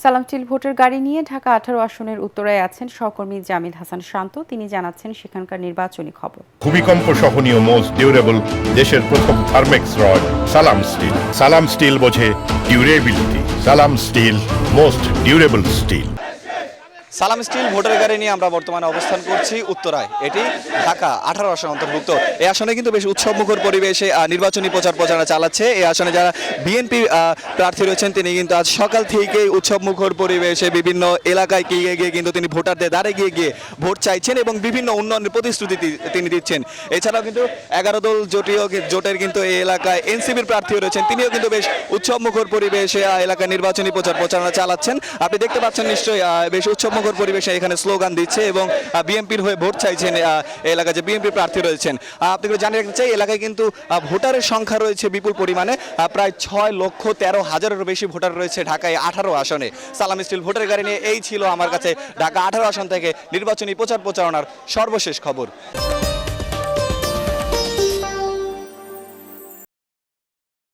সালাম স্টিল ভোটের গাড়ি নিয়ে ঢাকা 18 আসনের উত্তরায় আছেন সহকর্মী জামিল হাসান শান্ত। তিনি জানাচ্ছেন সেখানকার নির্বাচনী খবর। ভূমিকম্প সহনীয় মোস্ট ডিউরেবল দেশের প্রথম থার্মেক্স রড সালাম স্টিল। সালাম স্টিল বোঝে ডিউরেবিলিটি। সালাম স্টিল মোস্ট ডিউরেবল স্টিল। সালাম স্টিল ভোটার গাড়ি নিয়ে আমরা বর্তমানে অবস্থান করছি উত্তরায়। এটি ঢাকা 18 আসন অন্তর্ভুক্ত। এই আসনে কিন্তু বেশ উৎসবমুখর পরিবেশে নির্বাচনী প্রচারণা চালাচ্ছে। এই আসনে যারা বিএনপি প্রার্থী রয়েছেন তিনি কিন্তু আজ সকাল থেকেই উৎসবমুখর পরিবেশে বিভিন্ন এলাকায় গিয়ে কিন্তু তিনি ভোটারদের দ্বারে গিয়ে ভোট চাইছেন এবং বিভিন্ন উন্নয়নের প্রতিশ্রুতি তিনি দিচ্ছেন। এছাড়াও কিন্তু 11 দল জোটের কিন্তু এই এলাকায় এনসিপির প্রার্থীও রয়েছেন, তিনিও কিন্তু বেশ উৎসবমুখর পরিবেশে এলাকায় নির্বাচনী প্রচারণা চালাচ্ছেন। আপনি দেখতে পাচ্ছেন নিশ্চয়ই বেশ উৎসবমুখর পরিবেশে এখানে স্লোগান দিচ্ছে এবং বিএনপির হয়ে ভোট চাইছেন এলাকায় যে বিএনপি প্রার্থী রয়েছেন। আপনাকে জানিয়ে রাখতে চাই এলাকায় কিন্তু ভোটারের সংখ্যা রয়েছে বিপুল পরিমাণে, প্রায় 6,13,000-এরও বেশি ভোটার রয়েছে ঢাকায় 18 আসনে। সালাম স্টিল ভোটার গাড়ি নিয়ে এই ছিল আমার কাছে ঢাকা 18 আসন থেকে নির্বাচনী প্রচারণার সর্বশেষ খবর।